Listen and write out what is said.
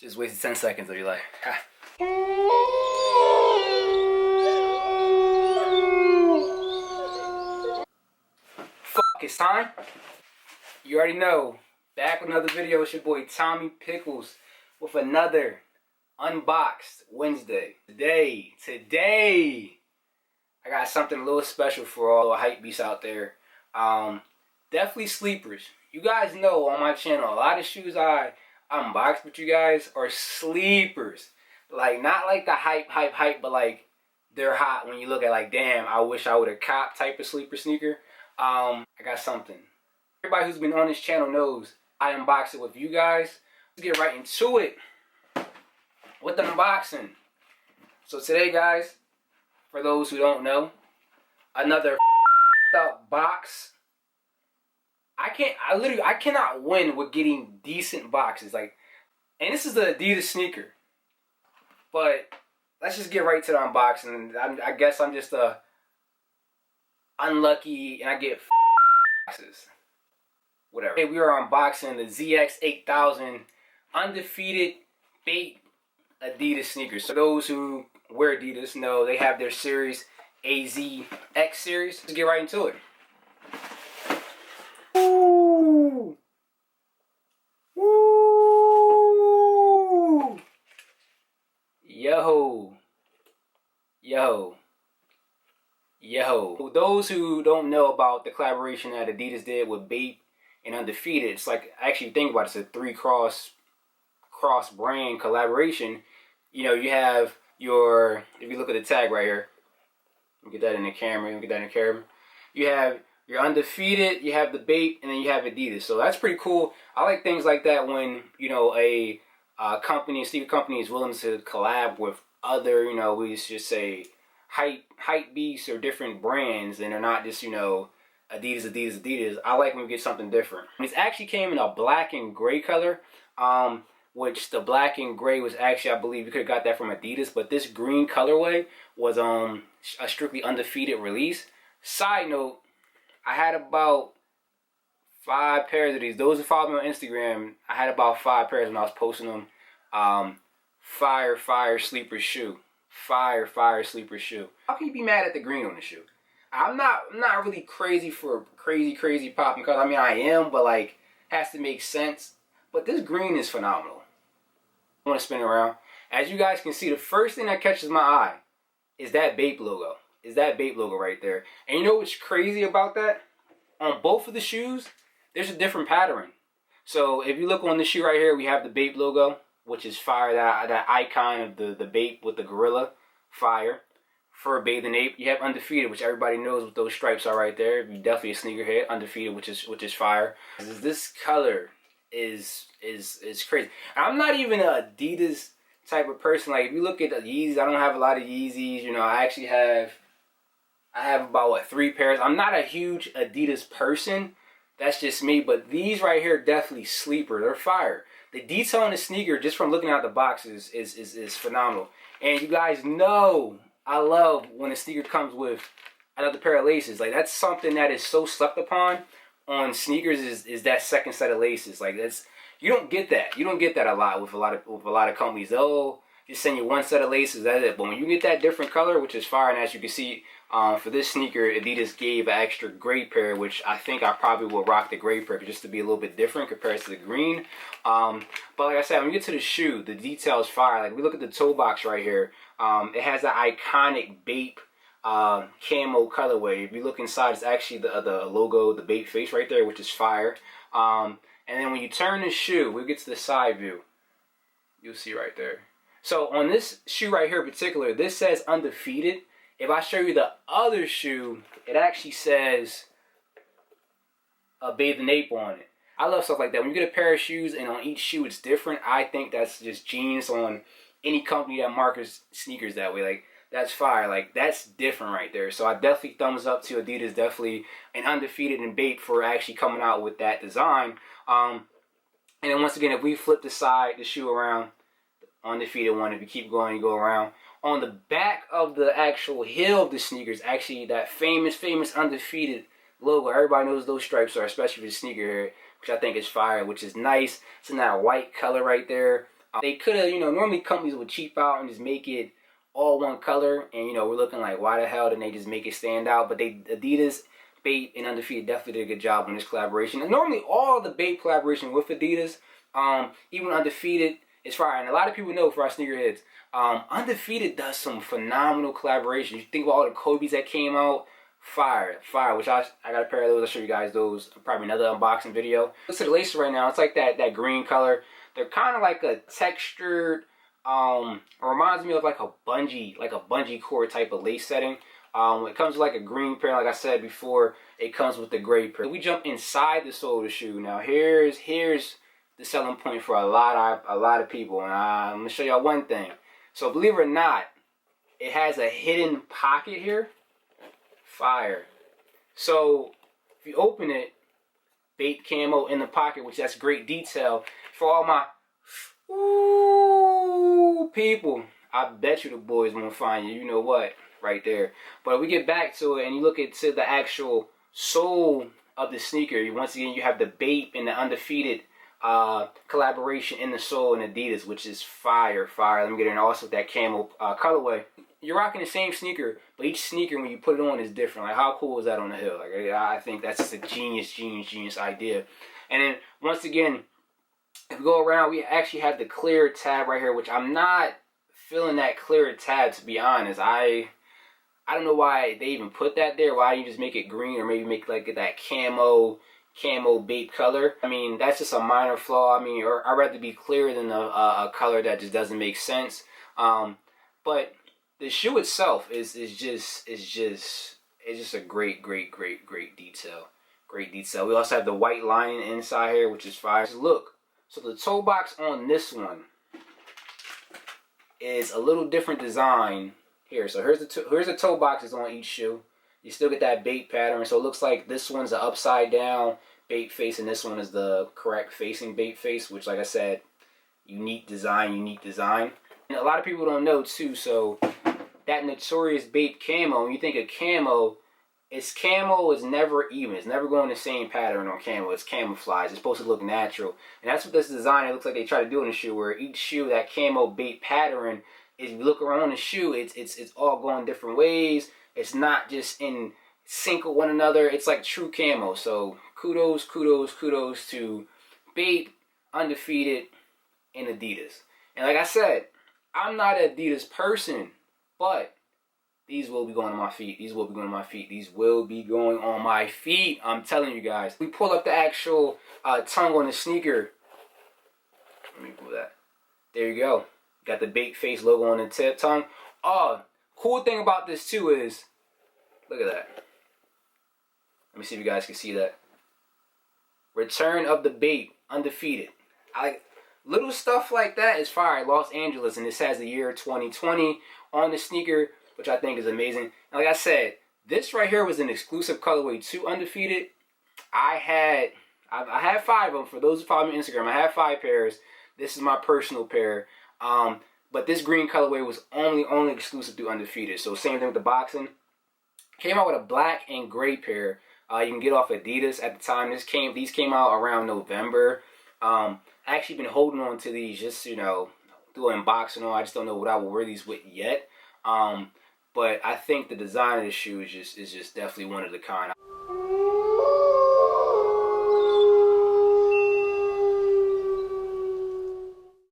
Just wasted 10 seconds of your life. Ha. Fuck, it's time. You already know. Back with another video. It's your boy Tommy Pickles with another Unboxed Wednesday. Today, I got something a little special for all the hype beasts out there. Definitely sleepers. You guys know on my channel, a lot of shoes I unboxed with you guys are sleepers. Like, not like the hype, but like they're hot when you look at like, damn, I wish I would have copped type of sleeper sneaker. I got something. Everybody who's been on this channel knows I unbox it with you guys. Let's get right into it with the unboxing. So today, guys, for those who don't know, another up box. I cannot win with getting decent boxes. Like, and this is the Adidas sneaker. But let's just get right to the unboxing. I guess I'm just unlucky and I get boxes. Whatever. Hey, we are unboxing the ZX8000 Undefeated Bape Adidas sneakers. So those who wear Adidas know they have their series, ZX series. Let's get right into it. Woo! Woo! Yo. For those who don't know about the collaboration that Adidas did with Bape and Undefeated, it's like, actually think about it, it's a three cross brand collaboration. You know, you have your, if you look at the tag right here, get that in the camera, you have your Undefeated, you have the Bape, and then you have Adidas. So that's pretty cool. I like things like that when, you know, a sneaker company is willing to collab with other, you know, we just say hype beasts or different brands, and they're not just, you know, Adidas. I like when we get something different. It actually came in a black and gray color, which the black and gray was actually, I believe you could have got that from Adidas, but this green colorway was a strictly Undefeated release. Side note, I had about 5 pairs of these. Those who follow me on Instagram, I had about 5 pairs when I was posting them. Fire sleeper shoe. Fire sleeper shoe. How can you be mad at the green on the shoe? I'm not really crazy for crazy popping colors. I mean, I am, but like, has to make sense. But this green is phenomenal. I want to spin it around. As you guys can see, the first thing that catches my eye is that Bape logo. Right there. And you know what's crazy about that? On both of the shoes, there's a different pattern. So if you look on the shoe right here, we have the Bape logo, which is fire. That icon of the Bape with the gorilla, fire. For bathing ape, you have Undefeated, which everybody knows what those stripes are right there. You're definitely a sneakerhead. Undefeated, which is fire. This color is crazy. I'm not even an Adidas type of person. Like, if you look at the Yeezys, I don't have a lot of Yeezys. You know, I have about, what, 3 pairs. I'm not a huge Adidas person. That's just me. But these right here, definitely sleeper. They're fire. The detail on the sneaker, just from looking at the boxes, is phenomenal. And you guys know I love when a sneaker comes with another pair of laces. Like, that's something that is so slept upon on sneakers, is that second set of laces. Like, that's, you don't get that. You don't get that a lot with a lot of companies. They'll just send you one set of laces, that's it. But when you get that different color, which is fire, and as you can see, for this sneaker, Adidas gave an extra gray pair, which I think I probably will rock the gray pair just to be a little bit different compared to the green. But like I said, when you get to the shoe, the detail is fire. Like, we look at the toe box right here. It has that iconic Bape camo colorway. If you look inside, it's actually the logo, the Bape face right there, which is fire. And then when you turn the shoe, we'll get to the side view. You'll see right there. So on this shoe right here in particular, this says Undefeated. If I show you the other shoe, it actually says Bathing Ape on it. I love stuff like that. When you get a pair of shoes and on each shoe it's different, I think that's just genius on any company that markets sneakers that way. Like, that's fire. Like, that's different right there. So I definitely thumbs up to Adidas, definitely, and Undefeated and Bape for actually coming out with that design. And then once again, if we flip the shoe around, Undefeated one, if you keep going, you go around. On the back of the actual heel of the sneakers, actually that famous Undefeated logo. Everybody knows those stripes are, especially for the sneaker here, which I think is fire, which is nice. It's in that white color right there. They could have, normally companies would cheap out and just make it all one color, and we're looking like, why the hell didn't they just make it stand out? But Adidas, Bape, and Undefeated definitely did a good job on this collaboration. And normally all the Bape collaboration with Adidas, even Undefeated, is fire. And a lot of people know, for our sneakerheads, Undefeated does some phenomenal collaborations. You think about all the Kobe's that came out, fire, which I got a pair of those. I'll show you guys those, probably another unboxing video. Look at the laces right now. It's like that green color. They're kind of like a textured, it reminds me of like a bungee cord type of lace setting. It comes with like a green pair, like I said before. It comes with the gray pair. We jump inside the sole of the shoe. Now here's the selling point for a lot of people, and I'm gonna show y'all one thing. So believe it or not, it has a hidden pocket here. Fire. So if you open it, Bape camo in the pocket, which that's great detail for all my people. I bet you the boys won't find you. You know what? Right there. But if we get back to it and you look at the actual sole of the sneaker, once again you have the Bape and the Undefeated collaboration in the sole and Adidas, which is fire. Let me get in also with that camo colorway. You're rocking the same sneaker, but each sneaker when you put it on is different. Like, how cool is that on the hill? Like, I think that's just a genius idea. And then once again, if we go around, we actually have the clear tab right here, which I'm not feeling that clear tab, to be honest. I don't know why they even put that there. Why you just make it green, or maybe make like that camo Bape color? I mean, that's just a minor flaw. I mean, or I'd rather be clearer than a color that just doesn't make sense. But the shoe itself is just a great detail. Great detail. We also have the white lining inside here, which is fire. Look, so the toe box on this one is a little different design here. So here's the toe boxes on each shoe. You still get that Bape pattern. So it looks like this one's the upside down Bape face, and this one is the correct facing Bape face, which, like I said, unique design. And a lot of people don't know too, so that notorious Bape camo, when you think of camo is never even. It's never going the same pattern on camo. It's camouflage. It's supposed to look natural. And that's what this design, it looks like they try to do in the shoe, where each shoe, that camo Bape pattern, if you look around the shoe, it's all going different ways. It's not just in sync with one another. It's like true camo. So kudos to Bape, Undefeated, and Adidas. And like I said, I'm not an Adidas person, but these will be going on my feet. These will be going on my feet. I'm telling you guys. We pull up the actual tongue on the sneaker. Let me pull that. There you go. Got the Bape face logo on the tip tongue. Oh, cool thing about this too is, look at that. Let me see if you guys can see that. Return of the Bape, Undefeated. I like little stuff like that is fire. Los Angeles, and this has the year 2020 on the sneaker, which I think is amazing. And like I said, this right here was an exclusive colorway to Undefeated. I had 5 of them. For those who follow me on Instagram, I have 5 pairs. This is my personal pair. But this green colorway was only exclusive to Undefeated. So same thing with the boxing. Came out with a black and gray pair. You can get off Adidas at the time. These came out around November. I actually been holding on to these, just do an unboxing. I just don't know what I will wear these with yet. But I think the design of the shoe is just definitely one of the kind.